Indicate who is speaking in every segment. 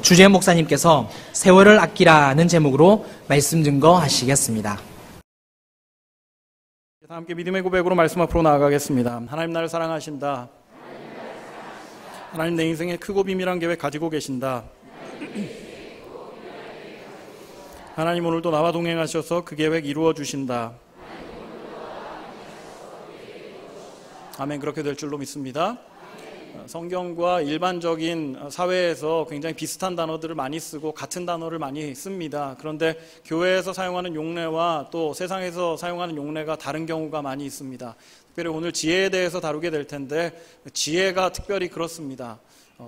Speaker 1: 주재 목사님께서 세월을 아끼라는 제목으로 말씀 증거하시겠습니다.
Speaker 2: 함께 믿음의 고백으로 말씀 앞으로 나아가겠습니다. 하나님 나를 사랑하신다. 하나님 내 인생에 크고 비밀한 계획 가지고 계신다. 하나님 오늘도 나와 동행하셔서 그 계획 이루어 주신다. 아멘. 그렇게 될 줄로 믿습니다. 성경과 일반적인 사회에서 굉장히 비슷한 단어들을 많이 쓰고 같은 단어를 많이 씁니다. 그런데 교회에서 사용하는 용례와 또 세상에서 사용하는 용례가 다른 경우가 많이 있습니다. 특별히 오늘 지혜에 대해서 다루게 될 텐데 지혜가 특별히 그렇습니다.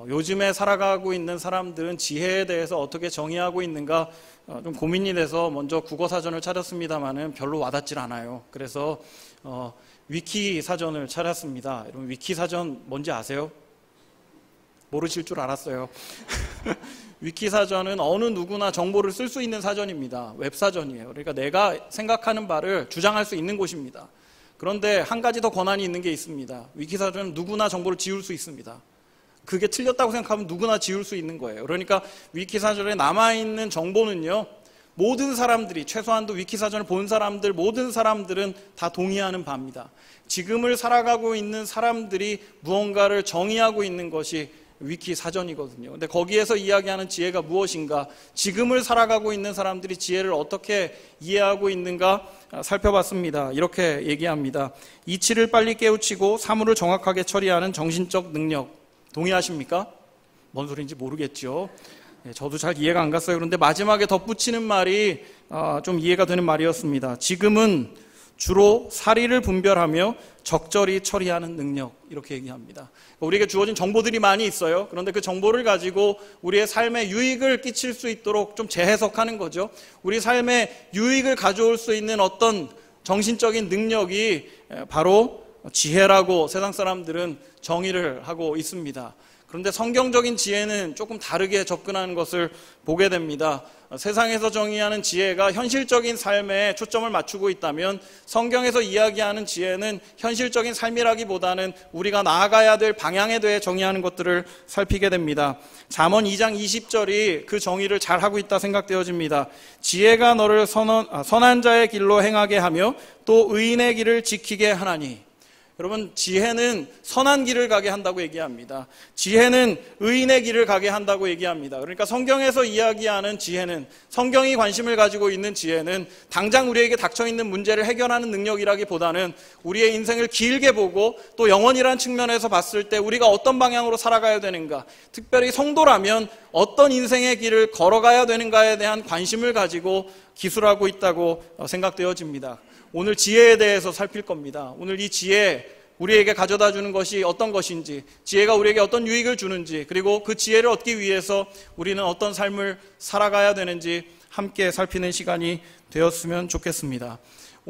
Speaker 2: 요즘에 살아가고 있는 사람들은 지혜에 대해서 어떻게 정의하고 있는가 좀 고민이 돼서 먼저 국어사전을 찾았습니다만은 별로 와닿질 않아요. 그래서 위키 사전을 찾았습니다. 여러분 위키 사전 뭔지 아세요? 모르실 줄 알았어요. 위키 사전은 어느 누구나 정보를 쓸 수 있는 사전입니다. 웹사전이에요. 그러니까 내가 생각하는 바를 주장할 수 있는 곳입니다. 그런데 한 가지 더 권한이 있는 게 있습니다. 위키 사전은 누구나 정보를 지울 수 있습니다. 그게 틀렸다고 생각하면 누구나 지울 수 있는 거예요. 그러니까 위키 사전에 남아있는 정보는요, 모든 사람들이, 최소한도 위키사전을 본 사람들, 모든 사람들은 다 동의하는 바입니다. 지금을 살아가고 있는 사람들이 무언가를 정의하고 있는 것이 위키사전이거든요. 근데 거기에서 이야기하는 지혜가 무엇인가, 지금을 살아가고 있는 사람들이 지혜를 어떻게 이해하고 있는가 살펴봤습니다. 이렇게 얘기합니다. 이치를 빨리 깨우치고 사물을 정확하게 처리하는 정신적 능력. 동의하십니까? 뭔 소리인지 모르겠죠. 저도 잘 이해가 안 갔어요. 그런데 마지막에 덧붙이는 말이 좀 이해가 되는 말이었습니다. 지금은 주로 사리를 분별하며 적절히 처리하는 능력, 이렇게 얘기합니다. 우리에게 주어진 정보들이 많이 있어요. 그런데 그 정보를 가지고 우리의 삶에 유익을 끼칠 수 있도록 좀 재해석하는 거죠. 우리 삶에 유익을 가져올 수 있는 어떤 정신적인 능력이 바로 지혜라고 세상 사람들은 정의를 하고 있습니다. 그런데 성경적인 지혜는 조금 다르게 접근하는 것을 보게 됩니다. 세상에서 정의하는 지혜가 현실적인 삶에 초점을 맞추고 있다면 성경에서 이야기하는 지혜는 현실적인 삶이라기보다는 우리가 나아가야 될 방향에 대해 정의하는 것들을 살피게 됩니다. 잠언 2장 20절이 그 정의를 잘 하고 있다 생각되어집니다. 지혜가 너를 선한 자의 길로 행하게 하며 또 의인의 길을 지키게 하나니. 여러분, 지혜는 선한 길을 가게 한다고 얘기합니다. 지혜는 의인의 길을 가게 한다고 얘기합니다. 그러니까 성경에서 이야기하는 지혜는, 성경이 관심을 가지고 있는 지혜는 당장 우리에게 닥쳐있는 문제를 해결하는 능력이라기보다는 우리의 인생을 길게 보고 또 영원이라는 측면에서 봤을 때 우리가 어떤 방향으로 살아가야 되는가, 특별히 성도라면 어떤 인생의 길을 걸어가야 되는가에 대한 관심을 가지고 기술하고 있다고 생각되어집니다. 오늘 지혜에 대해서 살필 겁니다. 오늘 이 지혜, 우리에게 가져다 주는 것이 어떤 것인지, 지혜가 우리에게 어떤 유익을 주는지, 그리고 그 지혜를 얻기 위해서 우리는 어떤 삶을 살아가야 되는지 함께 살피는 시간이 되었으면 좋겠습니다.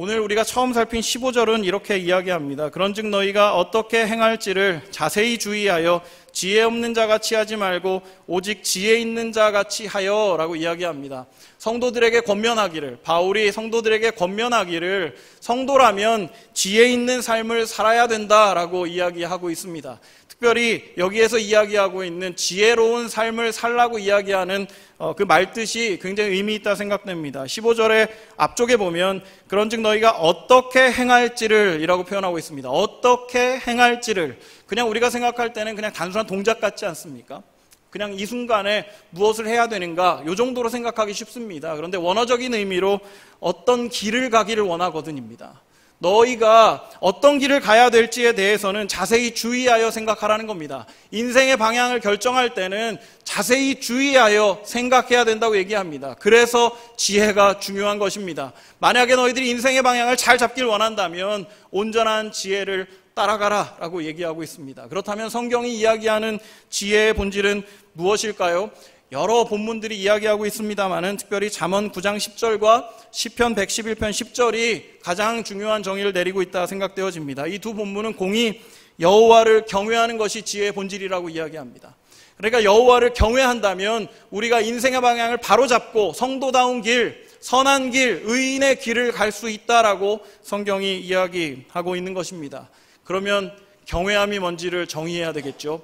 Speaker 2: 오늘 우리가 처음 살핀 15절은 이렇게 이야기합니다. 그런즉 너희가 어떻게 행할지를 자세히 주의하여 지혜 없는 자같이 하지 말고 오직 지혜 있는 자같이 하여 라고 이야기합니다. 성도들에게 권면하기를, 바울이 성도들에게 권면하기를 성도라면 지혜 있는 삶을 살아야 된다라고 이야기하고 있습니다. 특별히 여기에서 이야기하고 있는 지혜로운 삶을 살라고 이야기하는 그 말뜻이 굉장히 의미 있다 생각됩니다. 15절의 앞쪽에 보면 그런즉 너희가 어떻게 행할지를 이라고 표현하고 있습니다. 어떻게 행할지를. 그냥 우리가 생각할 때는 그냥 단순한 동작 같지 않습니까? 그냥 이 순간에 무엇을 해야 되는가, 이 정도로 생각하기 쉽습니다. 그런데 원어적인 의미로 어떤 길을 가기를 원하거든입니다. 너희가 어떤 길을 가야 될지에 대해서는 자세히 주의하여 생각하라는 겁니다. 인생의 방향을 결정할 때는 자세히 주의하여 생각해야 된다고 얘기합니다. 그래서 지혜가 중요한 것입니다. 만약에 너희들이 인생의 방향을 잘 잡길 원한다면 온전한 지혜를 따라가라 라고 얘기하고 있습니다. 그렇다면 성경이 이야기하는 지혜의 본질은 무엇일까요? 여러 본문들이 이야기하고 있습니다만은 특별히 잠언 9장 10절과 시편 111편 10절이 가장 중요한 정의를 내리고 있다 생각되어집니다. 이 두 본문은 공히 여호와를 경외하는 것이 지혜의 본질이라고 이야기합니다. 그러니까 여호와를 경외한다면 우리가 인생의 방향을 바로잡고 성도다운 길, 선한 길, 의인의 길을 갈 수 있다라고 성경이 이야기하고 있는 것입니다. 그러면 경외함이 뭔지를 정의해야 되겠죠.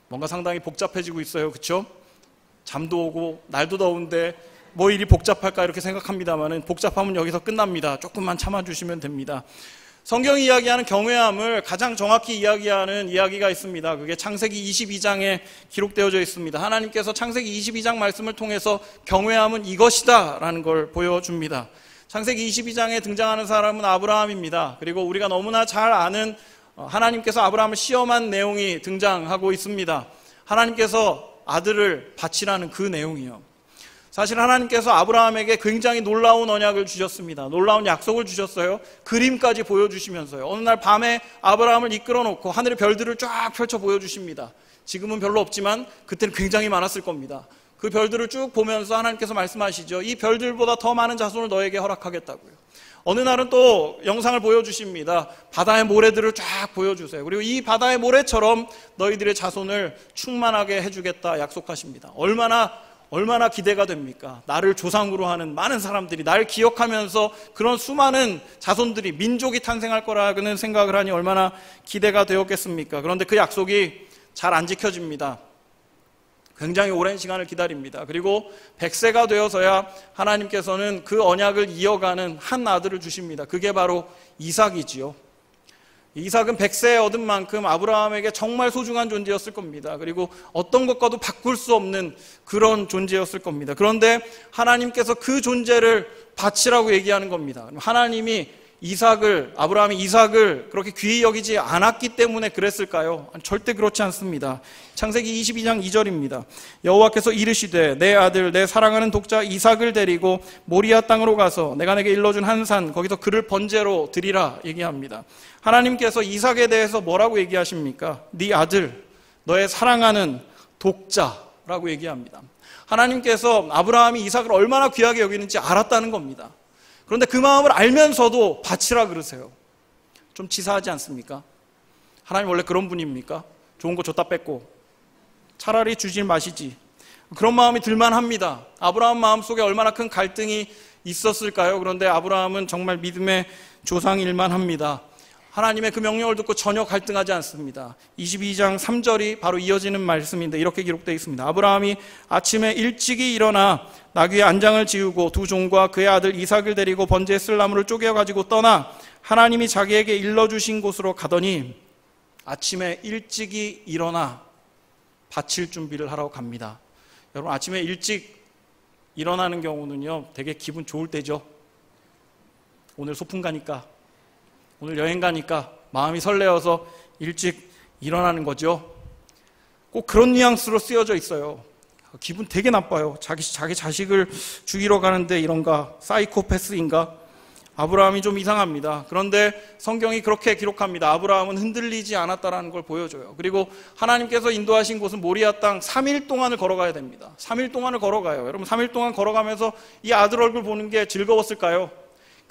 Speaker 2: 뭔가 상당히 복잡해지고 있어요. 그렇죠? 잠도 오고 날도 더운데 뭐 일이 복잡할까 이렇게 생각합니다만은 복잡함은 여기서 끝납니다. 조금만 참아주시면 됩니다. 성경이 이야기하는 경외함을 가장 정확히 이야기하는 이야기가 있습니다. 그게 창세기 22장에 기록되어져 있습니다. 하나님께서 창세기 22장 말씀을 통해서 경외함은 이것이다 라는 걸 보여줍니다. 창세기 22장에 등장하는 사람은 아브라함입니다. 그리고 우리가 너무나 잘 아는 하나님께서 아브라함을 시험한 내용이 등장하고 있습니다. 하나님께서 아들을 바치라는 그 내용이요. 사실 하나님께서 아브라함에게 굉장히 놀라운 언약을 주셨습니다. 놀라운 약속을 주셨어요. 그림까지 보여주시면서요. 어느 날 밤에 아브라함을 이끌어 놓고 하늘의 별들을 쫙 펼쳐 보여주십니다. 지금은 별로 없지만 그때는 굉장히 많았을 겁니다. 그 별들을 쭉 보면서 하나님께서 말씀하시죠. 이 별들보다 더 많은 자손을 너에게 허락하겠다고요. 어느 날은 또 영상을 보여주십니다. 바다의 모래들을 쫙 보여주세요. 그리고 이 바다의 모래처럼 너희들의 자손을 충만하게 해주겠다 약속하십니다. 얼마나 기대가 됩니까? 나를 조상으로 하는 많은 사람들이 날 기억하면서 그런 수많은 자손들이 민족이 탄생할 거라는 생각을 하니 얼마나 기대가 되었겠습니까? 그런데 그 약속이 잘 안 지켜집니다. 굉장히 오랜 시간을 기다립니다. 그리고 100세가 되어서야 하나님께서는 그 언약을 이어가는 한 아들을 주십니다. 그게 바로 이삭이지요. 이삭은 100세에 얻은 만큼 아브라함에게 정말 소중한 존재였을 겁니다. 그리고 어떤 것과도 바꿀 수 없는 그런 존재였을 겁니다. 그런데 하나님께서 그 존재를 바치라고 얘기하는 겁니다. 하나님이 아브라함이 이삭을 그렇게 귀히 여기지 않았기 때문에 그랬을까요? 절대 그렇지 않습니다. 창세기 22장 2절입니다. 여호와께서 이르시되 내 아들 내 사랑하는 독자 이삭을 데리고 모리아 땅으로 가서 내가 내게 일러준 한 산 거기서 그를 번제로 드리라 얘기합니다. 하나님께서 이삭에 대해서 뭐라고 얘기하십니까? 네 아들, 너의 사랑하는 독자라고 얘기합니다. 하나님께서 아브라함이 이삭을 얼마나 귀하게 여기는지 알았다는 겁니다. 그런데 그 마음을 알면서도 바치라 그러세요. 좀 치사하지 않습니까? 하나님 원래 그런 분입니까? 좋은 거 줬다 뺏고 차라리 주질 마시지. 그런 마음이 들만합니다. 아브라함 마음속에 얼마나 큰 갈등이 있었을까요? 그런데 아브라함은 정말 믿음의 조상일만 합니다. 하나님의 그 명령을 듣고 전혀 갈등하지 않습니다. 22장 3절이 바로 이어지는 말씀인데 이렇게 기록되어 있습니다. 아브라함이 아침에 일찍이 일어나 나귀의 안장을 지우고 두 종과 그의 아들 이삭을 데리고 번제에 쓸 나무를 쪼개가지고 떠나 하나님이 자기에게 일러주신 곳으로 가더니 아침에 일찍이 일어나 바칠 준비를 하러 갑니다. 여러분 아침에 일찍 일어나는 경우는요 되게 기분 좋을 때죠. 오늘 소풍 가니까 오늘 여행 가니까 마음이 설레어서 일찍 일어나는 거죠. 꼭 그런 뉘앙스로 쓰여져 있어요. 기분 되게 나빠요. 자기 자식을 죽이러 가는데 이런가? 사이코패스인가? 아브라함이 좀 이상합니다. 그런데 성경이 그렇게 기록합니다. 아브라함은 흔들리지 않았다는 걸 보여줘요. 그리고 하나님께서 인도하신 곳은 모리아 땅 3일 동안을 걸어가야 됩니다. 3일 동안을 걸어가요. 여러분 3일 동안 걸어가면서 이 아들 얼굴 보는 게 즐거웠을까요?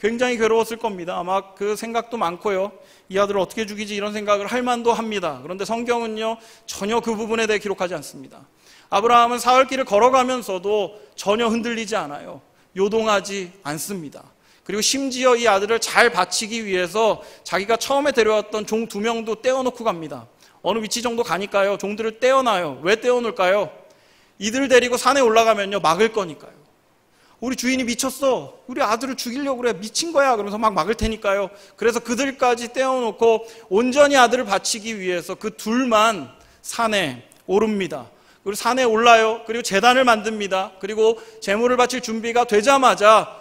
Speaker 2: 굉장히 괴로웠을 겁니다. 아마 그 생각도 많고요. 이 아들을 어떻게 죽이지 이런 생각을 할 만도 합니다. 그런데 성경은요 전혀 그 부분에 대해 기록하지 않습니다. 아브라함은 사흘길을 걸어가면서도 전혀 흔들리지 않아요. 요동하지 않습니다. 그리고 심지어 이 아들을 잘 바치기 위해서 자기가 처음에 데려왔던 종 2명도 떼어놓고 갑니다. 어느 위치 정도 가니까요 종들을 떼어놔요. 왜 떼어놓을까요? 이들 데리고 산에 올라가면요 막을 거니까요. 우리 주인이 미쳤어. 우리 아들을 죽이려고 그래. 미친 거야. 그러면서 막 막을 테니까요. 그래서 그들까지 떼어놓고 온전히 아들을 바치기 위해서 그 둘만 산에 오릅니다. 그리고 산에 올라요. 그리고 제단을 만듭니다. 그리고 제물을 바칠 준비가 되자마자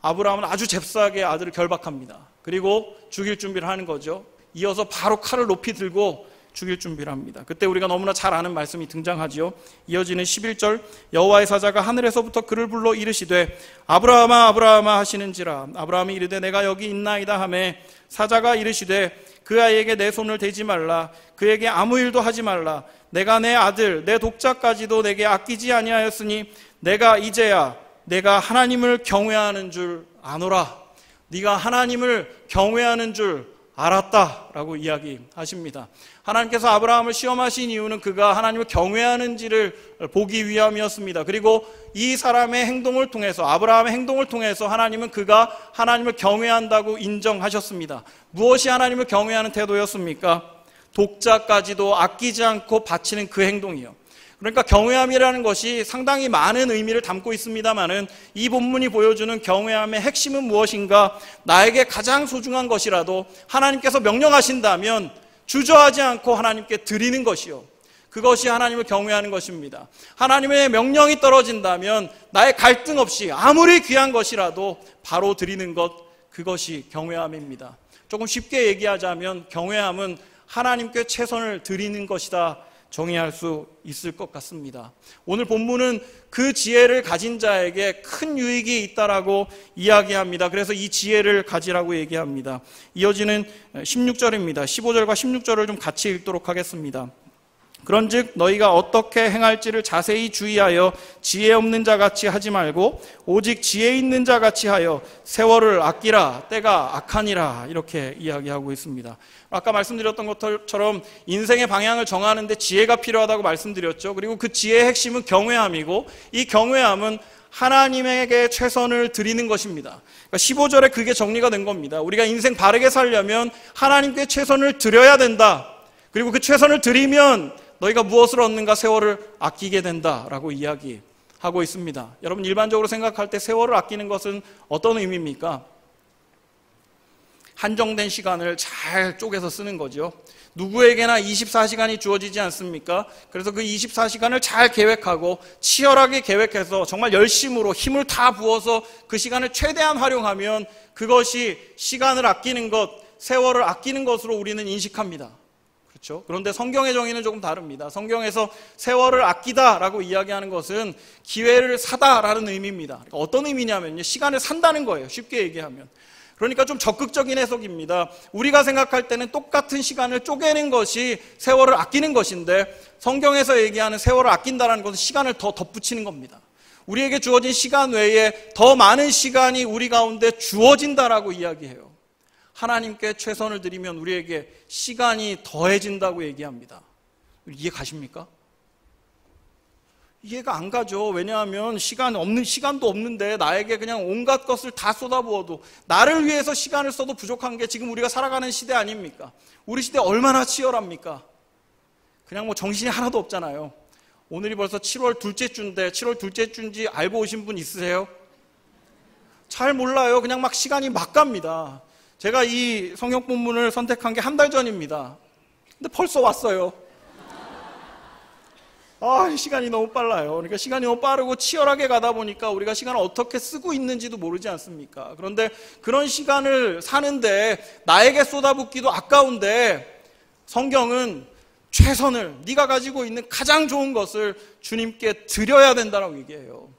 Speaker 2: 아브라함은 아주 잽싸게 아들을 결박합니다. 그리고 죽일 준비를 하는 거죠. 이어서 바로 칼을 높이 들고 죽일 준비를 합니다. 그때 우리가 너무나 잘 아는 말씀이 등장하지요. 이어지는 11절 여호와의 사자가 하늘에서부터 그를 불러 이르시되 아브라함아 아브라함아 하시는지라 아브라함이 이르되 내가 여기 있나이다 하매 사자가 이르시되 그 아이에게 내 손을 대지 말라 그에게 아무 일도 하지 말라 내가 내 아들 내 독자까지도 내게 아끼지 아니하였으니 내가 이제야 내가 하나님을 경외하는 줄 아노라. 네가 하나님을 경외하는 줄 알았다라고 이야기하십니다. 하나님께서 아브라함을 시험하신 이유는 그가 하나님을 경외하는지를 보기 위함이었습니다. 그리고 이 사람의 행동을 통해서 아브라함의 행동을 통해서 하나님은 그가 하나님을 경외한다고 인정하셨습니다. 무엇이 하나님을 경외하는 태도였습니까? 독자까지도 아끼지 않고 바치는 그 행동이요. 그러니까 경외함이라는 것이 상당히 많은 의미를 담고 있습니다만은 이 본문이 보여주는 경외함의 핵심은 무엇인가? 나에게 가장 소중한 것이라도 하나님께서 명령하신다면 주저하지 않고 하나님께 드리는 것이요, 그것이 하나님을 경외하는 것입니다. 하나님의 명령이 떨어진다면 나의 갈등 없이 아무리 귀한 것이라도 바로 드리는 것, 그것이 경외함입니다. 조금 쉽게 얘기하자면 경외함은 하나님께 최선을 드리는 것이다 정의할 수 있을 것 같습니다. 오늘 본문은 그 지혜를 가진 자에게 큰 유익이 있다라고 이야기합니다. 그래서 이 지혜를 가지라고 얘기합니다. 이어지는 16절입니다. 15절과 16절을 좀 같이 읽도록 하겠습니다. 그런즉 너희가 어떻게 행할지를 자세히 주의하여 지혜 없는 자같이 하지 말고 오직 지혜 있는 자같이 하여 세월을 아끼라. 때가 악하니라. 이렇게 이야기하고 있습니다. 아까 말씀드렸던 것처럼 인생의 방향을 정하는데 지혜가 필요하다고 말씀드렸죠. 그리고 그 지혜의 핵심은 경외함이고, 이 경외함은 하나님에게 최선을 드리는 것입니다. 그러니까 15절에 그게 정리가 된 겁니다. 우리가 인생 바르게 살려면 하나님께 최선을 드려야 된다. 그리고 그 최선을 드리면 너희가 무엇을 얻는가? 세월을 아끼게 된다라고 이야기하고 있습니다. 여러분, 일반적으로 생각할 때 세월을 아끼는 것은 어떤 의미입니까? 한정된 시간을 잘 쪼개서 쓰는 거죠. 누구에게나 24시간이 주어지지 않습니까? 그래서 그 24시간을 잘 계획하고 치열하게 계획해서 정말 열심으로 힘을 다 부어서 그 시간을 최대한 활용하면 그것이 시간을 아끼는 것, 세월을 아끼는 것으로 우리는 인식합니다. 그렇죠? 그런데 성경의 정의는 조금 다릅니다. 성경에서 세월을 아끼다라고 이야기하는 것은 기회를 사다라는 의미입니다. 그러니까 어떤 의미냐면요, 시간을 산다는 거예요. 쉽게 얘기하면. 그러니까 좀 적극적인 해석입니다. 우리가 생각할 때는 똑같은 시간을 쪼개는 것이 세월을 아끼는 것인데, 성경에서 얘기하는 세월을 아낀다는 것은 시간을 더 덧붙이는 겁니다. 우리에게 주어진 시간 외에 더 많은 시간이 우리 가운데 주어진다라고 이야기해요. 하나님께 최선을 드리면 우리에게 시간이 더해진다고 얘기합니다. 이해 가십니까? 이해가 안 가죠. 왜냐하면 시간도 없는데 나에게 그냥 온갖 것을 다 쏟아부어도, 나를 위해서 시간을 써도 부족한 게 지금 우리가 살아가는 시대 아닙니까? 우리 시대 얼마나 치열합니까? 그냥 뭐 정신이 하나도 없잖아요. 오늘이 벌써 7월 둘째 주인데 7월 둘째 주인지 알고 오신 분 있으세요? 잘 몰라요. 그냥 막 시간이 막 갑니다. 제가 이 성경 본문을 선택한 게 한 달 전입니다. 근데 벌써 왔어요. 시간이 너무 빨라요. 그러니까 시간이 너무 빠르고 치열하게 가다 보니까 우리가 시간을 어떻게 쓰고 있는지도 모르지 않습니까? 그런데 그런 시간을 사는데 나에게 쏟아붓기도 아까운데, 성경은 최선을, 네가 가지고 있는 가장 좋은 것을 주님께 드려야 된다고 얘기해요.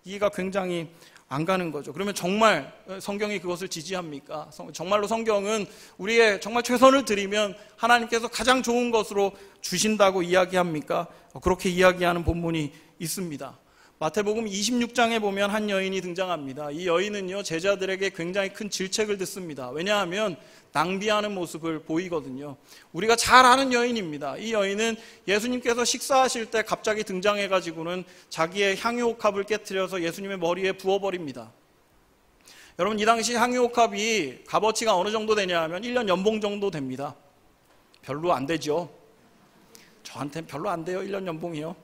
Speaker 2: 이해가 굉장히 안 가는 거죠. 그러면 정말 성경이 그것을 지지합니까? 정말로 성경은 우리의 정말 최선을 드리면 하나님께서 가장 좋은 것으로 주신다고 이야기합니까? 그렇게 이야기하는 본문이 있습니다. 마태복음 26장에 보면 한 여인이 등장합니다. 이 여인은요, 제자들에게 굉장히 큰 질책을 듣습니다. 왜냐하면 낭비하는 모습을 보이거든요. 우리가 잘 아는 여인입니다. 이 여인은 예수님께서 식사하실 때 갑자기 등장해가지고는 자기의 향유옥합을 깨트려서 예수님의 머리에 부어버립니다. 여러분, 이 당시 향유옥합이 값어치가 어느 정도 되냐 하면 1년 연봉 정도 됩니다. 별로 안 되죠. 저한테는 별로 안 돼요, 1년 연봉이요.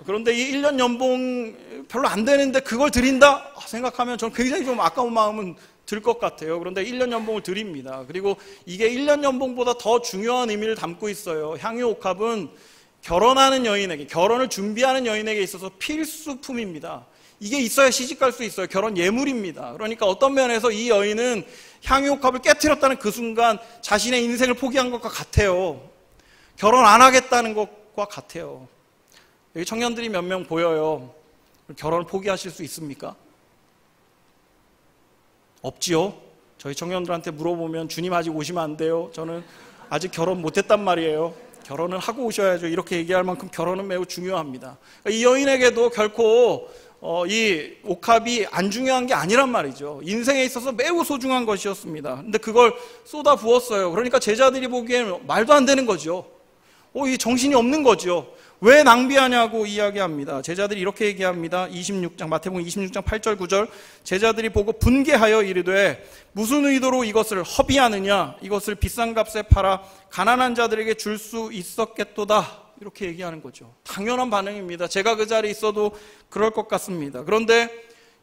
Speaker 2: 그런데 이 1년 연봉 별로 안 되는데 그걸 드린다 생각하면 저는 굉장히 좀 아까운 마음은 들 것 같아요. 그런데 1년 연봉을 드립니다. 그리고 이게 1년 연봉보다 더 중요한 의미를 담고 있어요. 향유옥합은 결혼하는 여인에게, 결혼을 준비하는 여인에게 있어서 필수품입니다. 이게 있어야 시집갈 수 있어요. 결혼 예물입니다. 그러니까 어떤 면에서 이 여인은 향유옥합을 깨트렸다는 그 순간 자신의 인생을 포기한 것과 같아요. 결혼 안 하겠다는 것과 같아요. 여기 청년들이 몇 명 보여요. 결혼을 포기하실 수 있습니까? 없지요. 저희 청년들한테 물어보면 주님 아직 오시면 안 돼요. 저는 아직 결혼 못했단 말이에요. 결혼을 하고 오셔야죠. 이렇게 얘기할 만큼 결혼은 매우 중요합니다. 이 여인에게도 결코 이 옥합이 안 중요한 게 아니란 말이죠. 인생에 있어서 매우 소중한 것이었습니다. 근데 그걸 쏟아 부었어요. 그러니까 제자들이 보기에는 말도 안 되는 거죠. 이 정신이 없는 거죠. 왜 낭비하냐고 이야기합니다. 제자들이 이렇게 얘기합니다. 26장, 마태복음 26장 8절 9절. 제자들이 보고 분개하여 이르되 무슨 의도로 이것을 허비하느냐? 이것을 비싼 값에 팔아 가난한 자들에게 줄 수 있었겠도다. 이렇게 얘기하는 거죠. 당연한 반응입니다. 제가 그 자리에 있어도 그럴 것 같습니다. 그런데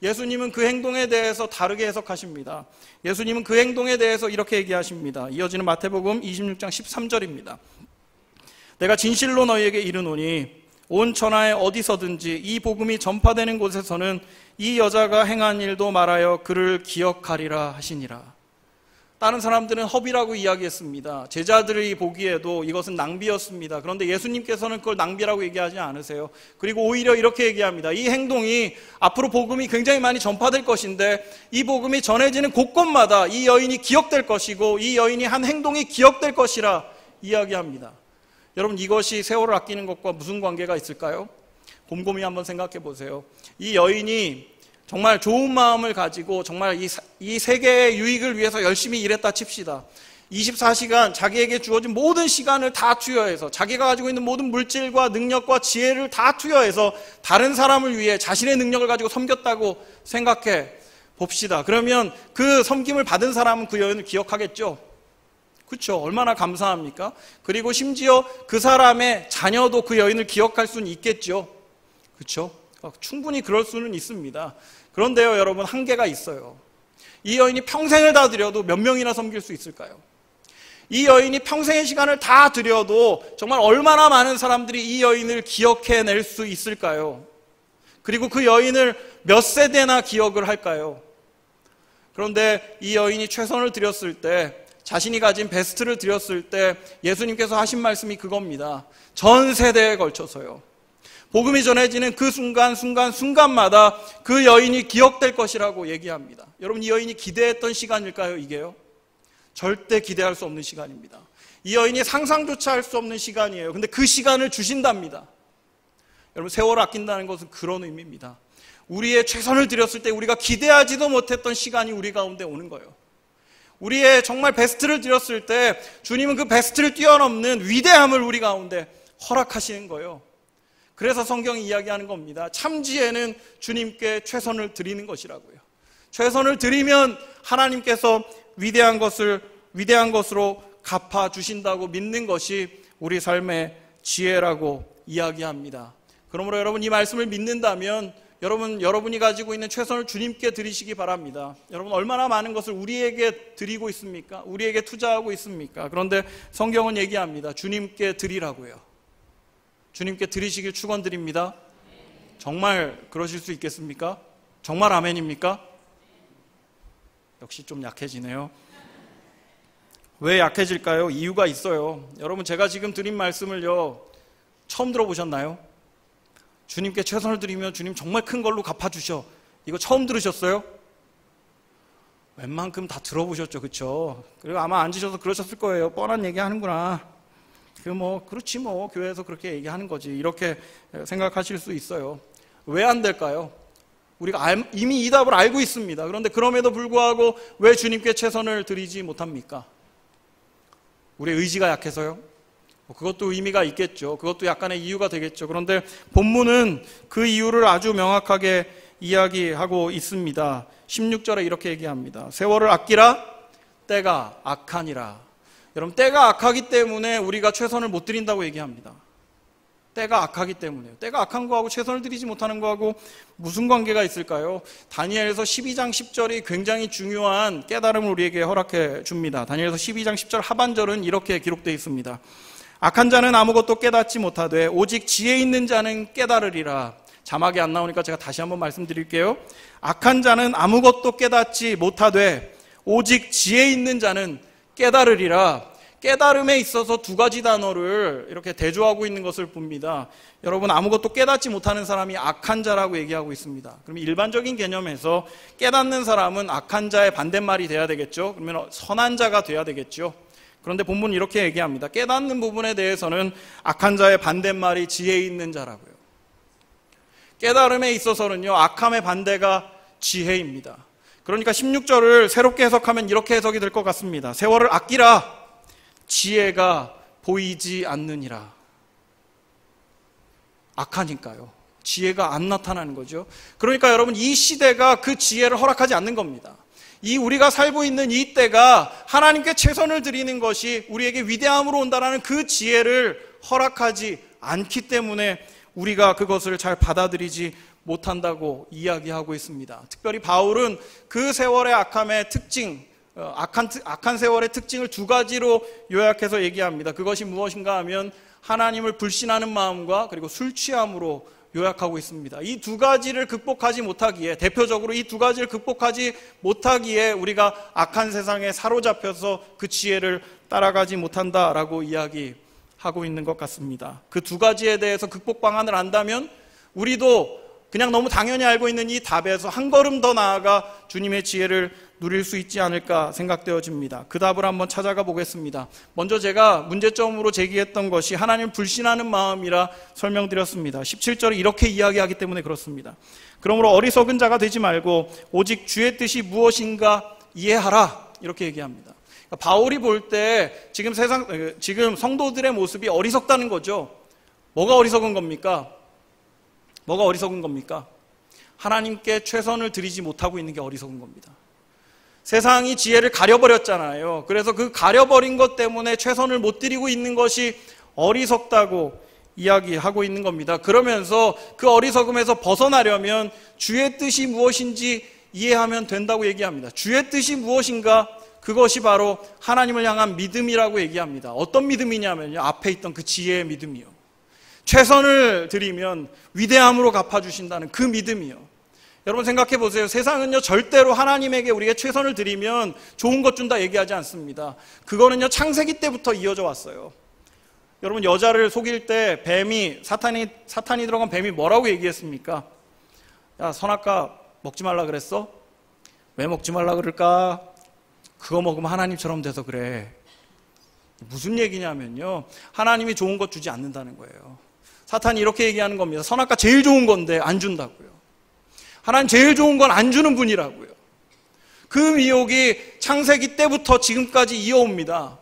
Speaker 2: 예수님은 그 행동에 대해서 다르게 해석하십니다. 예수님은 그 행동에 대해서 이렇게 얘기하십니다. 이어지는 마태복음 26장 13절입니다. 내가 진실로 너희에게 이르노니 온 천하에 어디서든지 이 복음이 전파되는 곳에서는 이 여자가 행한 일도 말하여 그를 기억하리라 하시니라. 다른 사람들은 허비라고 이야기했습니다. 제자들이 보기에도 이것은 낭비였습니다. 그런데 예수님께서는 그걸 낭비라고 얘기하지 않으세요. 그리고 오히려 이렇게 얘기합니다. 이 행동이 앞으로 복음이 굉장히 많이 전파될 것인데 이 복음이 전해지는 곳곳마다 이 여인이 기억될 것이고 이 여인이 한 행동이 기억될 것이라 이야기합니다. 여러분, 이것이 세월을 아끼는 것과 무슨 관계가 있을까요? 곰곰이 한번 생각해 보세요. 이 여인이 정말 좋은 마음을 가지고 정말 이 세계의 유익을 위해서 열심히 일했다 칩시다. 24시간 자기에게 주어진 모든 시간을 다 투여해서 자기가 가지고 있는 모든 물질과 능력과 지혜를 다 투여해서 다른 사람을 위해 자신의 능력을 가지고 섬겼다고 생각해 봅시다. 그러면 그 섬김을 받은 사람은 그 여인을 기억하겠죠? 그렇죠? 얼마나 감사합니까? 그리고 심지어 그 사람의 자녀도 그 여인을 기억할 수는 있겠죠? 그렇죠? 충분히 그럴 수는 있습니다. 그런데요, 여러분, 한계가 있어요. 이 여인이 평생을 다 들여도 몇 명이나 섬길 수 있을까요? 이 여인이 평생의 시간을 다 들여도 정말 얼마나 많은 사람들이 이 여인을 기억해낼 수 있을까요? 그리고 그 여인을 몇 세대나 기억을 할까요? 그런데 이 여인이 최선을 들였을 때, 자신이 가진 베스트를 드렸을 때 예수님께서 하신 말씀이 그겁니다. 전 세대에 걸쳐서요. 복음이 전해지는 그 순간마다 그 여인이 기억될 것이라고 얘기합니다. 여러분, 이 여인이 기대했던 시간일까요, 이게요? 절대 기대할 수 없는 시간입니다. 이 여인이 상상조차 할 수 없는 시간이에요. 근데 그 시간을 주신답니다. 여러분, 세월을 아낀다는 것은 그런 의미입니다. 우리의 최선을 들였을 때 우리가 기대하지도 못했던 시간이 우리 가운데 오는 거예요. 우리의 정말 베스트를 드렸을 때 주님은 그 베스트를 뛰어넘는 위대함을 우리 가운데 허락하시는 거예요. 그래서 성경이 이야기하는 겁니다. 참지혜는 주님께 최선을 드리는 것이라고요. 최선을 드리면 하나님께서 위대한 것으로 갚아주신다고 믿는 것이 우리 삶의 지혜라고 이야기합니다. 그러므로 여러분, 이 말씀을 믿는다면 여러분이 가지고 있는 최선을 주님께 드리시기 바랍니다. 여러분, 얼마나 많은 것을 우리에게 드리고 있습니까? 우리에게 투자하고 있습니까? 그런데 성경은 얘기합니다. 주님께 드리라고요. 주님께 드리시길 축원드립니다. 정말 그러실 수 있겠습니까? 정말 아멘입니까? 역시 좀 약해지네요. 왜 약해질까요? 이유가 있어요. 여러분, 제가 지금 드린 말씀을요, 처음 들어보셨나요? 주님께 최선을 드리면 주님 정말 큰 걸로 갚아주셔. 이거 처음 들으셨어요? 웬만큼 다 들어보셨죠, 그렇죠? 그리고 아마 앉으셔서 그러셨을 거예요. 뻔한 얘기 하는구나. 그렇지 교회에서 그렇게 얘기하는 거지. 이렇게 생각하실 수 있어요. 왜 안 될까요? 우리가 이미 이 답을 알고 있습니다. 그런데 그럼에도 불구하고 왜 주님께 최선을 드리지 못합니까? 우리의 의지가 약해서요? 그것도 의미가 있겠죠. 그것도 약간의 이유가 되겠죠. 그런데 본문은 그 이유를 아주 명확하게 이야기하고 있습니다. 16절에 이렇게 얘기합니다. 세월을 아끼라, 때가 악하니라. 여러분, 때가 악하기 때문에 우리가 최선을 못 드린다고 얘기합니다. 때가 악하기 때문에요. 때가 악한 거하고 최선을 드리지 못하는 거하고 무슨 관계가 있을까요? 다니엘서 12장 10절이 굉장히 중요한 깨달음을 우리에게 허락해 줍니다. 다니엘서 12장 10절 하반절은 이렇게 기록되어 있습니다. 악한 자는 아무것도 깨닫지 못하되 오직 지혜 있는 자는 깨달으리라. 자막이 안 나오니까 제가 다시 한번 말씀드릴게요. 악한 자는 아무것도 깨닫지 못하되 오직 지혜 있는 자는 깨달으리라. 깨달음에 있어서 두 가지 단어를 이렇게 대조하고 있는 것을 봅니다. 여러분, 아무것도 깨닫지 못하는 사람이 악한 자라고 얘기하고 있습니다. 그럼 일반적인 개념에서 깨닫는 사람은 악한 자의 반대말이 돼야 되겠죠. 그러면 선한 자가 돼야 되겠죠. 그런데 본문은 이렇게 얘기합니다. 깨닫는 부분에 대해서는 악한 자의 반대말이 지혜 있는 자라고요. 깨달음에 있어서는요, 악함의 반대가 지혜입니다. 그러니까 16절을 새롭게 해석하면 이렇게 해석이 될 것 같습니다. 세월을 아끼라, 지혜가 보이지 않느니라. 악하니까요. 지혜가 안 나타나는 거죠. 그러니까 여러분, 이 시대가 그 지혜를 허락하지 않는 겁니다. 우리가 살고 있는 이 때가 하나님께 최선을 드리는 것이 우리에게 위대함으로 온다는 그 지혜를 허락하지 않기 때문에 우리가 그것을 잘 받아들이지 못한다고 이야기하고 있습니다. 특별히 바울은 그 세월의 악함의 특징, 악한 세월의 특징을 두 가지로 요약해서 얘기합니다. 그것이 무엇인가 하면 하나님을 불신하는 마음과 그리고 술 취함으로 요약하고 있습니다. 이 두 가지를 극복하지 못하기에, 대표적으로 이 두 가지를 극복하지 못하기에 우리가 악한 세상에 사로잡혀서 그 지혜를 따라가지 못한다라고 이야기하고 있는 것 같습니다. 그 두 가지에 대해서 극복 방안을 안다면 우리도 그냥 너무 당연히 알고 있는 이 답에서 한 걸음 더 나아가 주님의 지혜를 누릴 수 있지 않을까 생각되어집니다. 그 답을 한번 찾아가 보겠습니다. 먼저 제가 문제점으로 제기했던 것이 하나님을 불신하는 마음이라 설명드렸습니다. 17절에 이렇게 이야기하기 때문에 그렇습니다. 그러므로 어리석은 자가 되지 말고 오직 주의 뜻이 무엇인가 이해하라, 이렇게 얘기합니다. 바울이 볼 때 지금 성도들의 모습이 어리석다는 거죠. 뭐가 어리석은 겁니까? 뭐가 어리석은 겁니까? 하나님께 최선을 드리지 못하고 있는 게 어리석은 겁니다. 세상이 지혜를 가려버렸잖아요. 그래서 그 가려버린 것 때문에 최선을 못 드리고 있는 것이 어리석다고 이야기하고 있는 겁니다. 그러면서 그 어리석음에서 벗어나려면 주의 뜻이 무엇인지 이해하면 된다고 얘기합니다. 주의 뜻이 무엇인가? 그것이 바로 하나님을 향한 믿음이라고 얘기합니다. 어떤 믿음이냐면요, 앞에 있던 그 지혜의 믿음이요. 최선을 드리면 위대함으로 갚아주신다는 그 믿음이요. 여러분 생각해 보세요. 세상은요 절대로 하나님에게 우리가 최선을 드리면 좋은 것 준다 얘기하지 않습니다. 그거는요 창세기 때부터 이어져 왔어요. 여러분 여자를 속일 때 사탄이 들어간 뱀이 뭐라고 얘기했습니까? 야, 선악과 먹지 말라 그랬어? 왜 먹지 말라 그럴까? 그거 먹으면 하나님처럼 돼서 그래. 무슨 얘기냐면요, 하나님이 좋은 것 주지 않는다는 거예요. 사탄이 이렇게 얘기하는 겁니다. 선악과 제일 좋은 건데 안 준다고요. 하나님 제일 좋은 건 안 주는 분이라고요. 그 미혹이 창세기 때부터 지금까지 이어옵니다.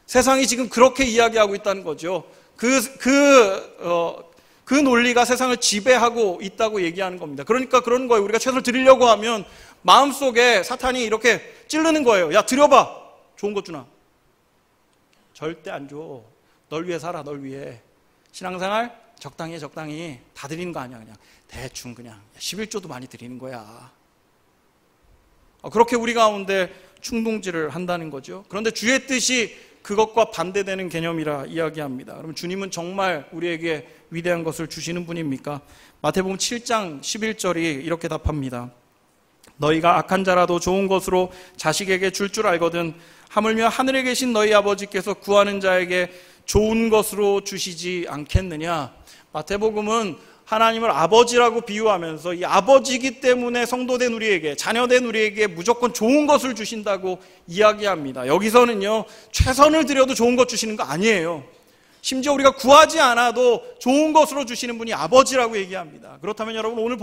Speaker 2: 세상이 지금 그렇게 이야기하고 있다는 거죠. 그 논리가 세상을 지배하고 있다고 얘기하는 겁니다. 그러니까 그런 거예요. 우리가 최선을 드리려고 하면 마음속에 사탄이 이렇게 찌르는 거예요. 야, 드려봐. 좋은 것 주나? 절대 안 줘. 널 위해 살아, 널 위해. 신앙생활 적당히 해, 적당히. 다 드리는 거 아니야, 그냥. 대충 그냥 11조도 많이 드리는 거야. 그렇게 우리 가운데 충동질을 한다는 거죠. 그런데 주의 뜻이 그것과 반대되는 개념이라 이야기합니다. 그럼 주님은 정말 우리에게 위대한 것을 주시는 분입니까? 마태복음 7장 11절이 이렇게 답합니다. 너희가 악한 자라도 좋은 것으로 자식에게 줄 줄 알거든 하물며 하늘에 계신 너희 아버지께서 구하는 자에게 좋은 것으로 주시지 않겠느냐. 마태복음은 하나님을 아버지라고 비유하면서 이 아버지이기 때문에 성도된 우리에게, 자녀된 우리에게 무조건 좋은 것을 주신다고 이야기합니다. 여기서는요 최선을 들여도 좋은 것 주시는 거 아니에요. 심지어 우리가 구하지 않아도 좋은 것으로 주시는 분이 아버지라고 얘기합니다. 그렇다면 여러분 오늘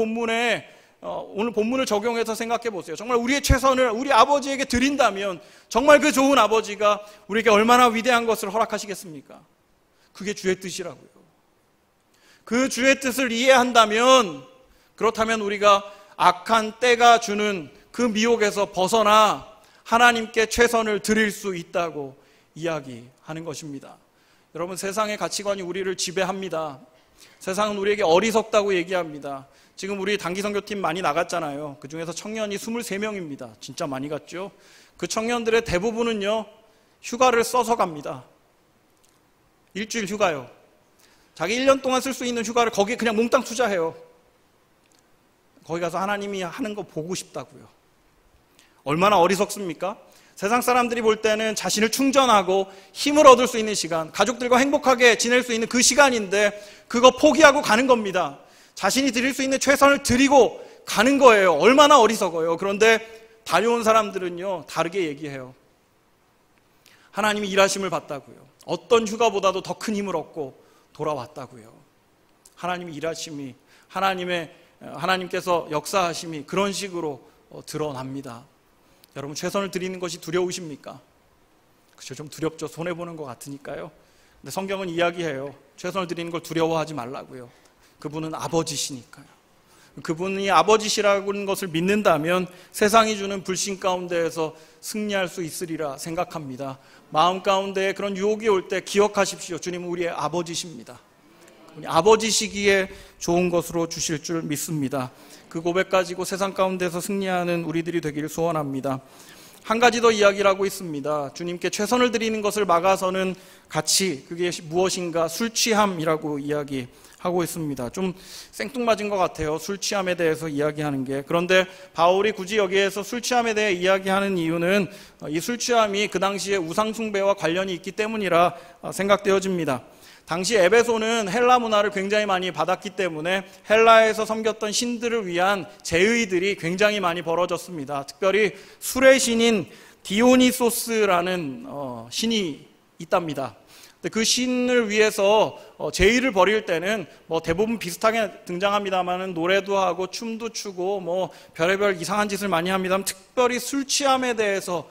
Speaker 2: 본문을 적용해서 생각해 보세요. 정말 우리의 최선을 우리 아버지에게 드린다면 정말 그 좋은 아버지가 우리에게 얼마나 위대한 것을 허락하시겠습니까? 그게 주의 뜻이라고요. 그 주의 뜻을 이해한다면, 그렇다면 우리가 악한 때가 주는 그 미혹에서 벗어나 하나님께 최선을 드릴 수 있다고 이야기하는 것입니다. 여러분 세상의 가치관이 우리를 지배합니다. 세상은 우리에게 어리석다고 얘기합니다. 지금 우리 단기 선교팀 많이 나갔잖아요. 그 중에서 청년이 23명입니다. 진짜 많이 갔죠. 그 청년들의 대부분은요 휴가를 써서 갑니다. 일주일 휴가요. 자기 1년 동안 쓸 수 있는 휴가를 거기에 그냥 몽땅 투자해요. 거기 가서 하나님이 하는 거 보고 싶다고요. 얼마나 어리석습니까? 세상 사람들이 볼 때는 자신을 충전하고 힘을 얻을 수 있는 시간, 가족들과 행복하게 지낼 수 있는 그 시간인데 그거 포기하고 가는 겁니다. 자신이 드릴 수 있는 최선을 드리고 가는 거예요. 얼마나 어리석어요. 그런데 다녀온 사람들은요 다르게 얘기해요. 하나님이 일하심을 봤다고요. 어떤 휴가보다도 더 큰 힘을 얻고 돌아왔다고요. 하나님이 일하심이, 하나님께서 역사하심이 그런 식으로 드러납니다. 여러분 최선을 드리는 것이 두려우십니까? 그렇죠. 좀 두렵죠. 손해보는 것 같으니까요. 근데 성경은 이야기해요. 최선을 드리는 걸 두려워하지 말라고요. 그분은 아버지시니까요. 그분이 아버지시라는 것을 믿는다면 세상이 주는 불신 가운데에서 승리할 수 있으리라 생각합니다. 마음 가운데 그런 유혹이 올 때 기억하십시오. 주님은 우리의 아버지십니다. 우리 아버지시기에 좋은 것으로 주실 줄 믿습니다. 그 고백 가지고 세상 가운데서 승리하는 우리들이 되기를 소원합니다. 한 가지 더 이야기를 하고 있습니다. 주님께 최선을 드리는 것을 막아서는 가치, 그게 무엇인가? 술 취함이라고 이야기하고 있습니다. 좀 생뚱맞은 것 같아요. 술 취함에 대해서 이야기하는 게. 그런데 바울이 굳이 여기에서 술 취함에 대해 이야기하는 이유는 이 술 취함이 그 당시에 우상 숭배와 관련이 있기 때문이라 생각되어집니다. 당시 에베소는 헬라 문화를 굉장히 많이 받았기 때문에 헬라에서 섬겼던 신들을 위한 제의들이 굉장히 많이 벌어졌습니다. 특별히 술의 신인 디오니소스라는 신이 있답니다. 그 신을 위해서 제의를 벌일 때는 대부분 비슷하게 등장합니다만 노래도 하고 춤도 추고 별의별 이상한 짓을 많이 합니다. 특별히 술 취함에 대해서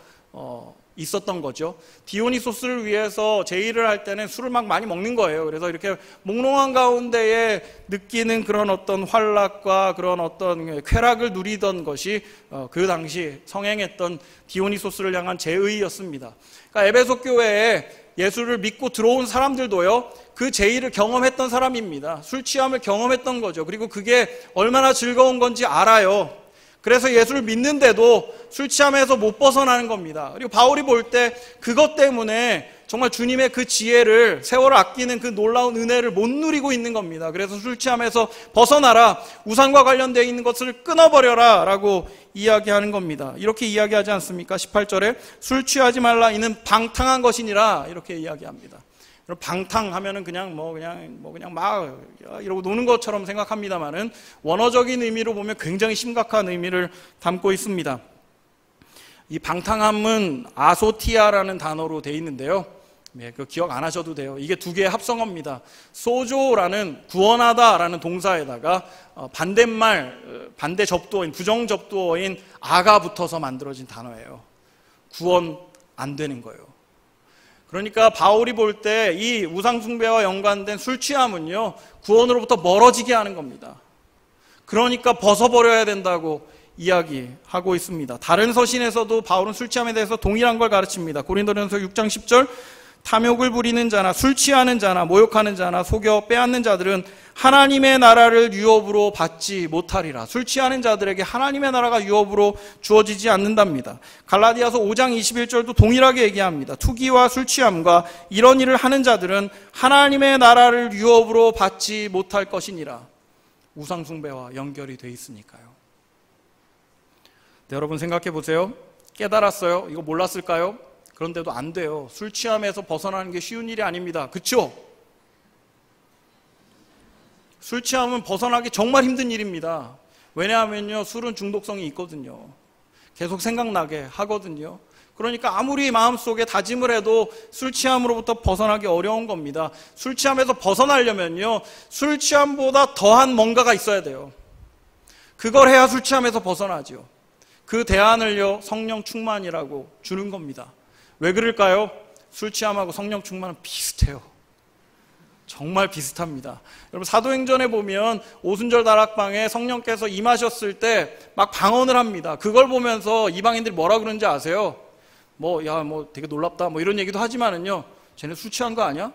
Speaker 2: 있었던 거죠. 디오니소스를 위해서 제의를 할 때는 술을 막 많이 먹는 거예요. 그래서 이렇게 몽롱한 가운데에 느끼는 그런 어떤 환락과 그런 어떤 쾌락을 누리던 것이 그 당시 성행했던 디오니소스를 향한 제의였습니다. 그러니까 에베소 교회에 예수를 믿고 들어온 사람들도요, 그 제의를 경험했던 사람입니다. 술 취함을 경험했던 거죠. 그리고 그게 얼마나 즐거운 건지 알아요. 그래서 예수를 믿는데도 술 취함에서 못 벗어나는 겁니다. 그리고 바울이 볼 때 그것 때문에 정말 주님의 그 지혜를, 세월을 아끼는 그 놀라운 은혜를 못 누리고 있는 겁니다. 그래서 술 취함에서 벗어나라, 우상과 관련되어 있는 것을 끊어버려라 라고 이야기하는 겁니다. 이렇게 이야기하지 않습니까? 18절에 술 취하지 말라, 이는 방탕한 것이니라, 이렇게 이야기합니다. 방탕하면은 그냥 막 이러고 노는 것처럼 생각합니다만은 원어적인 의미로 보면 굉장히 심각한 의미를 담고 있습니다. 이 방탕함은 아소티아라는 단어로 되어 있는데요. 그 기억 안 하셔도 돼요. 이게 두 개의 합성어입니다. 소조라는 구원하다라는 동사에다가 반대말, 반대 접두어인, 부정 접두어인 아가 붙어서 만들어진 단어예요. 구원 안 되는 거예요. 그러니까 바울이 볼 때 이 우상숭배와 연관된 술 취함은요, 구원으로부터 멀어지게 하는 겁니다. 그러니까 벗어버려야 된다고 이야기하고 있습니다. 다른 서신에서도 바울은 술 취함에 대해서 동일한 걸 가르칩니다. 고린도전서 6장 10절, 탐욕을 부리는 자나 술 취하는 자나 모욕하는 자나 속여 빼앗는 자들은 하나님의 나라를 유업으로 받지 못하리라. 술 취하는 자들에게 하나님의 나라가 유업으로 주어지지 않는답니다. 갈라디아서 5장 21절도 동일하게 얘기합니다. 투기와 술 취함과 이런 일을 하는 자들은 하나님의 나라를 유업으로 받지 못할 것이니라. 우상숭배와 연결이 돼 있으니까요. 네, 여러분 생각해 보세요. 깨달았어요? 이거 몰랐을까요? 그런데도 안 돼요. 술 취함에서 벗어나는 게 쉬운 일이 아닙니다. 그렇죠? 술 취함은 벗어나기 정말 힘든 일입니다. 왜냐하면요, 술은 중독성이 있거든요. 계속 생각나게 하거든요. 그러니까 아무리 마음속에 다짐을 해도 술 취함으로부터 벗어나기 어려운 겁니다. 술 취함에서 벗어나려면요, 술 취함보다 더한 뭔가가 있어야 돼요. 그걸 해야 술 취함에서 벗어나죠. 그 대안을요, 성령 충만이라고 주는 겁니다. 왜 그럴까요? 술 취함하고 성령 충만은 비슷해요. 정말 비슷합니다. 여러분, 사도행전에 보면 오순절 다락방에 성령께서 임하셨을 때 막 방언을 합니다. 그걸 보면서 이방인들이 뭐라 그러는지 아세요? 되게 놀랍다, 이런 얘기도 하지만은요, 쟤네 술 취한 거 아니야?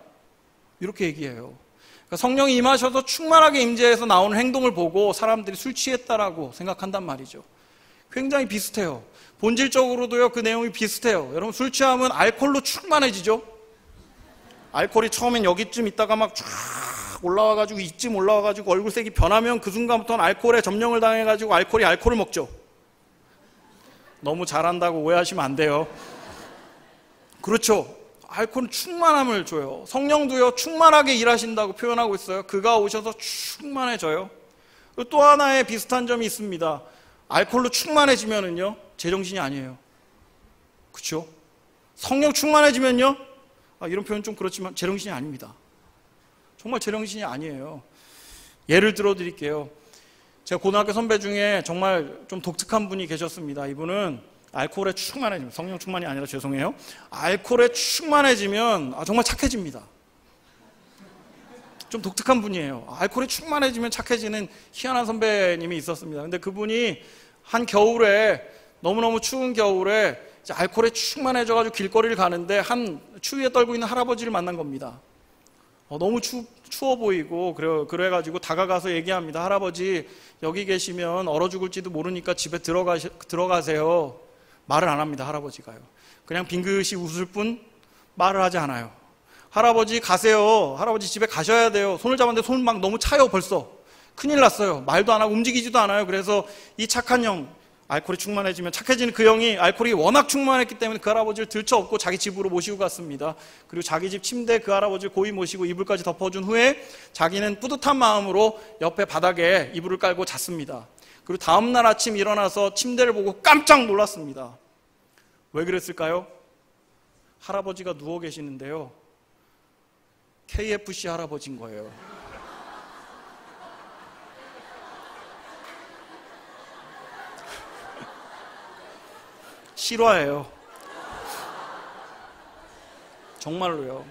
Speaker 2: 이렇게 얘기해요. 그러니까 성령이 임하셔서 충만하게 임재해서 나오는 행동을 보고 사람들이 술 취했다라고 생각한단 말이죠. 굉장히 비슷해요. 본질적으로도요, 그 내용이 비슷해요. 여러분, 술 취하면 알코올로 충만해지죠? 알코올이 처음엔 여기쯤 있다가 막 쫙 올라와가지고 이쯤 올라와가지고 얼굴색이 변하면 그 순간부터는 알코올에 점령을 당해가지고 알코올을 먹죠. 너무 잘한다고 오해하시면 안 돼요. 그렇죠. 알코올은 충만함을 줘요. 성령도요, 충만하게 일하신다고 표현하고 있어요. 그가 오셔서 충만해져요. 또 하나의 비슷한 점이 있습니다. 알코올로 충만해지면은요, 제정신이 아니에요. 그렇죠? 성령 충만해지면요, 이런 표현 좀 그렇지만 제정신이 아닙니다. 정말 제정신이 아니에요. 예를 들어 드릴게요. 제가 고등학교 선배 중에 정말 좀 독특한 분이 계셨습니다. 이분은 알코올에 충만해지면, 성령 충만이 아니라 죄송해요, 알코올에 충만해지면 정말 착해집니다. 좀 독특한 분이에요. 알코올에 충만해지면 착해지는 희한한 선배님이 있었습니다. 근데 그분이 한 겨울에, 너무너무 추운 겨울에 알코올에 충만해져가지고 길거리를 가는데 한 추위에 떨고 있는 할아버지를 만난 겁니다. 너무 추워 보이고 그래가지고 다가가서 얘기합니다. 할아버지, 여기 계시면 얼어 죽을지도 모르니까 집에 들어가세요. 말을 안 합니다. 할아버지가요. 그냥 빙긋이 웃을 뿐 말을 하지 않아요. 할아버지 가세요. 할아버지 집에 가셔야 돼요. 손을 잡았는데 손 막 너무 차요. 벌써 큰일 났어요. 말도 안 하고 움직이지도 않아요. 그래서 이 착한 형, 알코올이 충만해지면 착해지는 그 형이 알코올이 워낙 충만했기 때문에 그 할아버지를 들쳐업고 자기 집으로 모시고 갔습니다. 그리고 자기 집 침대에 그 할아버지를 고이 모시고 이불까지 덮어준 후에 자기는 뿌듯한 마음으로 옆에 바닥에 이불을 깔고 잤습니다. 그리고 다음날 아침 일어나서 침대를 보고 깜짝 놀랐습니다. 왜 그랬을까요? 할아버지가 누워 계시는데요, KFC 할아버지인 거예요. 실화예요. 정말로요.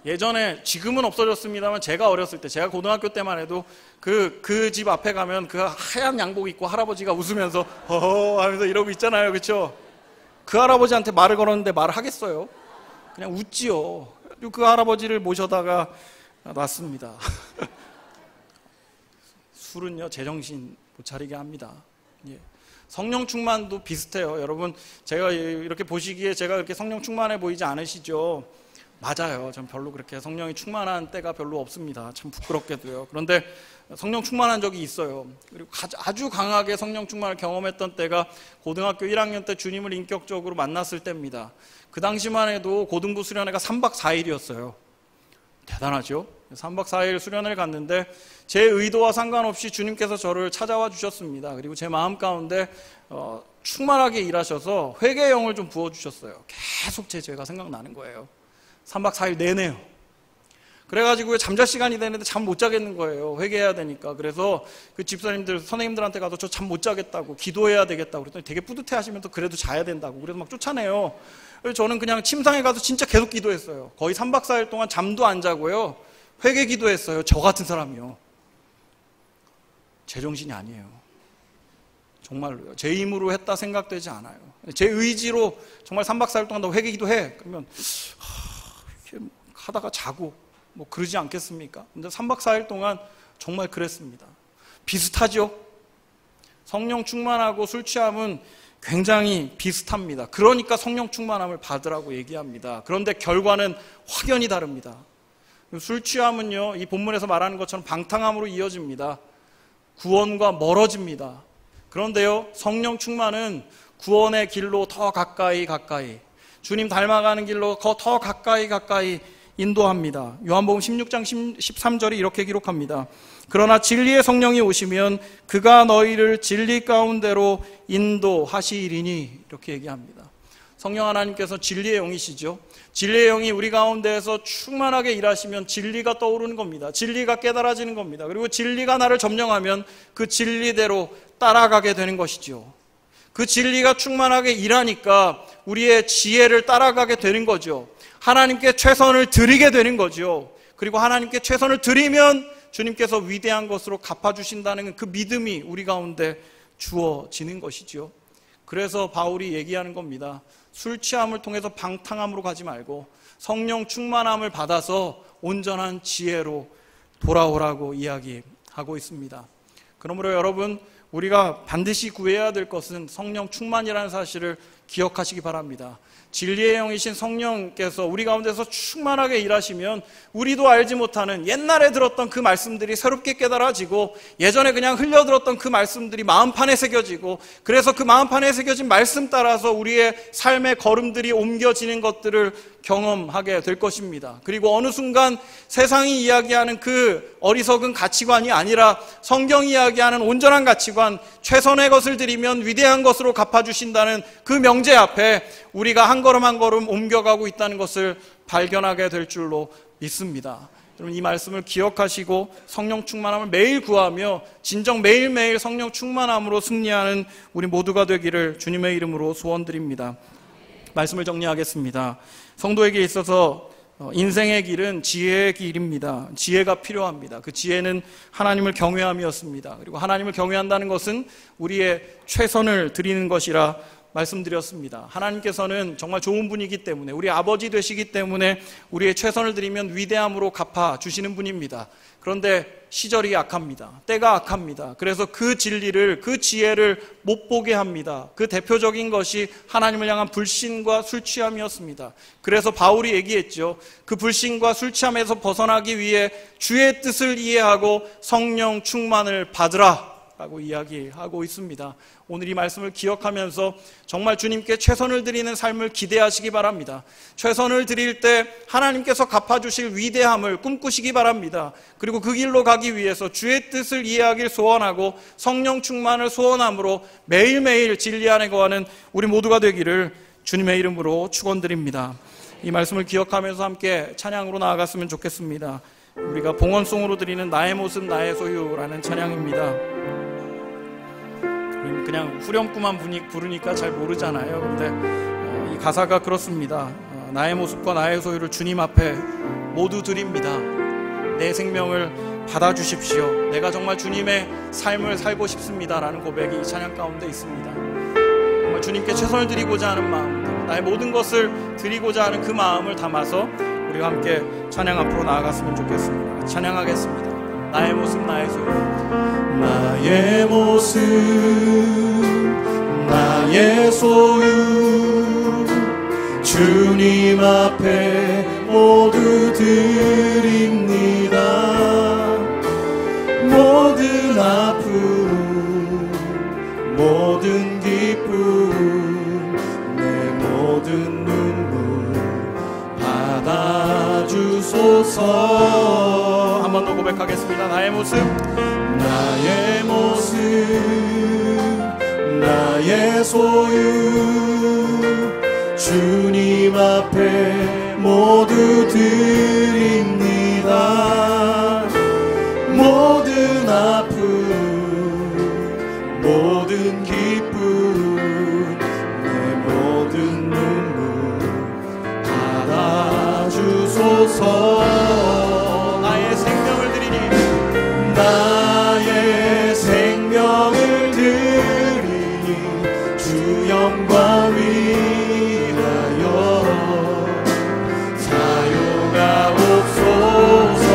Speaker 2: 예전에, 지금은 없어졌습니다만 제가 어렸을 때, 제가 고등학교 때만 해도 그 집 앞에 가면 그 하얀 양복 입고 할아버지가 웃으면서 허허 하면서 이러고 있잖아요. 그렇죠? 그 할아버지한테 말을 걸었는데 말을 하겠어요? 그냥 웃지요. 그리고 그 할아버지를 모셔다가 놨습니다. 술은요, 제정신 못 차리게 합니다. 성령 충만도 비슷해요. 여러분, 제가 이렇게 보시기에 제가 그렇게 성령 충만해 보이지 않으시죠? 맞아요. 전 별로 그렇게 성령이 충만한 때가 별로 없습니다. 참 부끄럽게도요. 그런데 성령 충만한 적이 있어요. 그리고 아주 강하게 성령 충만을 경험했던 때가 고등학교 1학년 때 주님을 인격적으로 만났을 때입니다. 그 당시만 해도 고등부 수련회가 3박 4일이었어요. 대단하죠? 3박 4일 수련회를 갔는데 제 의도와 상관없이 주님께서 저를 찾아와 주셨습니다. 그리고 제 마음 가운데 충만하게 일하셔서 회개의 영을 좀 부어주셨어요. 계속 제 죄가 생각나는 거예요. 3박 4일 내내요. 그래가지고 잠잘 시간이 되는데 잠 못 자겠는 거예요. 회개해야 되니까. 그래서 그 집사님들, 선생님들한테 가서 저 잠 못 자겠다고, 기도해야 되겠다고 그랬더니 되게 뿌듯해 하시면서 그래도 자야 된다고. 그래서 막 쫓아내요. 그래서 저는 그냥 침상에 가서 진짜 계속 기도했어요. 거의 3박 4일 동안 잠도 안 자고요. 회개 기도했어요. 저 같은 사람이요. 제정신이 아니에요. 정말로요. 제 힘으로 했다 생각되지 않아요. 제 의지로 정말 3박 4일 동안 너 회개 기도해. 그러면 이렇게 하다가 자고 뭐 그러지 않겠습니까? 근데 3박 4일 동안 정말 그랬습니다. 비슷하죠? 성령 충만하고 술 취함은 굉장히 비슷합니다. 그러니까 성령 충만함을 받으라고 얘기합니다. 그런데 결과는 확연히 다릅니다. 술 취함은요, 이 본문에서 말하는 것처럼 방탕함으로 이어집니다. 구원과 멀어집니다. 그런데요, 성령 충만은 구원의 길로 더 가까이 주님 닮아가는 길로 더 가까이 인도합니다. 요한복음 16장 13절이 이렇게 기록합니다. 그러나 진리의 성령이 오시면 그가 너희를 진리 가운데로 인도하시리니, 이렇게 얘기합니다. 성령 하나님께서 진리의 영이시죠. 진리의 영이 우리 가운데에서 충만하게 일하시면 진리가 떠오르는 겁니다. 진리가 깨달아지는 겁니다. 그리고 진리가 나를 점령하면 그 진리대로 따라가게 되는 것이죠. 그 진리가 충만하게 일하니까 우리의 지혜를 따라가게 되는 거죠. 하나님께 최선을 드리게 되는 거죠. 그리고 하나님께 최선을 드리면 주님께서 위대한 것으로 갚아주신다는 그 믿음이 우리 가운데 주어지는 것이죠. 그래서 바울이 얘기하는 겁니다. 술 취함을 통해서 방탕함으로 가지 말고 성령 충만함을 받아서 온전한 지혜로 돌아오라고 이야기하고 있습니다. 그러므로 여러분, 우리가 반드시 구해야 될 것은 성령 충만이라는 사실을 기억하시기 바랍니다. 진리의 영이신 성령께서 우리 가운데서 충만하게 일하시면 우리도 알지 못하는 옛날에 들었던 그 말씀들이 새롭게 깨달아지고, 예전에 그냥 흘려들었던 그 말씀들이 마음판에 새겨지고, 그래서 그 마음판에 새겨진 말씀 따라서 우리의 삶의 걸음들이 옮겨지는 것들을 경험하게 될 것입니다. 그리고 어느 순간 세상이 이야기하는 그 어리석은 가치관이 아니라 성경이 이야기하는 온전한 가치관, 최선의 것을 드리면 위대한 것으로 갚아주신다는 그 명제 앞에 우리가 한 걸음 한 걸음 옮겨가고 있다는 것을 발견하게 될 줄로 믿습니다. 여러분, 이 말씀을 기억하시고 성령 충만함을 매일 구하며 진정 매일매일 성령 충만함으로 승리하는 우리 모두가 되기를 주님의 이름으로 소원드립니다. 말씀을 정리하겠습니다. 성도에게 있어서 인생의 길은 지혜의 길입니다. 지혜가 필요합니다. 그 지혜는 하나님을 경외함이었습니다. 그리고 하나님을 경외한다는 것은 우리의 최선을 드리는 것이라 말씀드렸습니다. 하나님께서는 정말 좋은 분이기 때문에, 우리 아버지 되시기 때문에 우리의 최선을 드리면 위대함으로 갚아주시는 분입니다. 그런데 시절이 악합니다. 때가 악합니다. 그래서 그 진리를, 그 지혜를 못 보게 합니다. 그 대표적인 것이 하나님을 향한 불신과 술 취함이었습니다. 그래서 바울이 얘기했죠. 그 불신과 술 취함에서 벗어나기 위해 주의 뜻을 이해하고 성령 충만을 받으라 라고 이야기하고 있습니다. 오늘 이 말씀을 기억하면서 정말 주님께 최선을 드리는 삶을 기대하시기 바랍니다. 최선을 드릴 때 하나님께서 갚아주실 위대함을 꿈꾸시기 바랍니다. 그리고 그 길로 가기 위해서 주의 뜻을 이해하길 소원하고 성령 충만을 소원함으로 매일매일 진리 안에 거하는 우리 모두가 되기를 주님의 이름으로 축원드립니다. 이 말씀을 기억하면서 함께 찬양으로 나아갔으면 좋겠습니다. 우리가 봉헌송으로 드리는 나의 모습 나의 소유라는 찬양입니다. 그냥 후렴구만 부르니까 잘 모르잖아요. 근데 이 가사가 그렇습니다. 나의 모습과 나의 소유를 주님 앞에 모두 드립니다. 내 생명을 받아주십시오. 내가 정말 주님의 삶을 살고 싶습니다 라는 고백이 이 찬양 가운데 있습니다. 정말 주님께 최선을 드리고자 하는 마음, 나의 모든 것을 드리고자 하는 그 마음을 담아서 우리가 함께 찬양 앞으로 나아갔으면 좋겠습니다. 찬양하겠습니다. 나의 모습 나의 소유.
Speaker 3: 나의 모습 나의 소유 주님 앞에 모두 드립니다. 모든 아픔 모든 기쁨 내 모든 눈물 받아주소서.
Speaker 2: 한 번 더 고백하겠습니다. 나의 모습
Speaker 3: 나의 모습 나의 소유 주님 앞에 모두 드립니다. 모든 아픔 모든 기쁨 내 모든 눈물 받아주소서.
Speaker 2: 나의 생명을 드리니
Speaker 3: 나의 생명을 드리니 주 영광 위하여 사용하옵소서.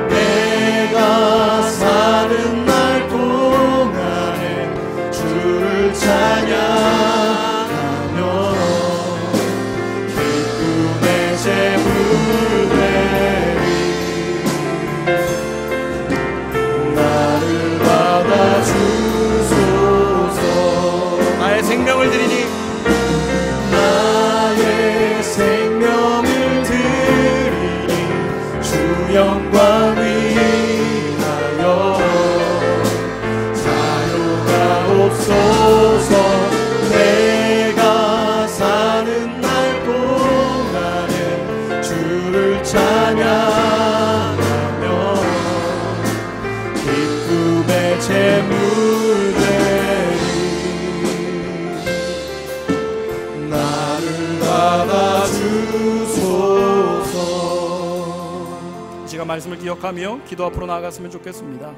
Speaker 3: 내가 사는 날 동안에 주를 찬양하며 기쁨의 제물
Speaker 2: 나의 생명을 드리니
Speaker 3: 나의 생명을 드리니 주 영광 위하여 사용하옵소서. 내가 사는 날 동안에 주를 찬양하며 기쁨의 제물
Speaker 2: 말씀을 기억하며 기도 앞으로 나아갔으면 좋겠습니다.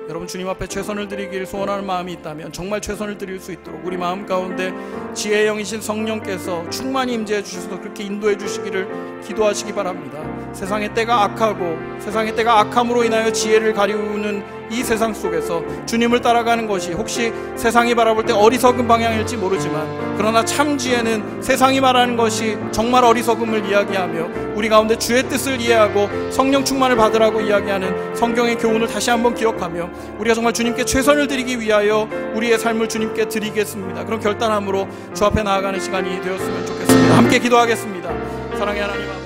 Speaker 2: 여러분 주님 앞에 최선을 드리길 소원하는 마음이 있다면 정말 최선을 드릴 수 있도록 우리 마음 가운데 지혜의 영이신 성령께서 충만히 임재해 주셔서 그렇게 인도해 주시기를 기도하시기 바랍니다. 세상의 때가 악하고 세상의 때가 악함으로 인하여 지혜를 가리우는 이 세상 속에서 주님을 따라가는 것이 혹시 세상이 바라볼 때 어리석은 방향일지 모르지만 그러나 참 지혜는 세상이 말하는 것이 정말 어리석음을 이야기하며 우리 가운데 주의 뜻을 이해하고 성령 충만을 받으라고 이야기하는 성경의 교훈을 다시 한번 기억하며 우리가 정말 주님께 최선을 드리기 위하여 우리의 삶을 주님께 드리겠습니다. 그런 결단함으로 주 앞에 나아가는 시간이 되었으면 좋겠습니다. 함께 기도하겠습니다. 사랑의 하나님 아버지,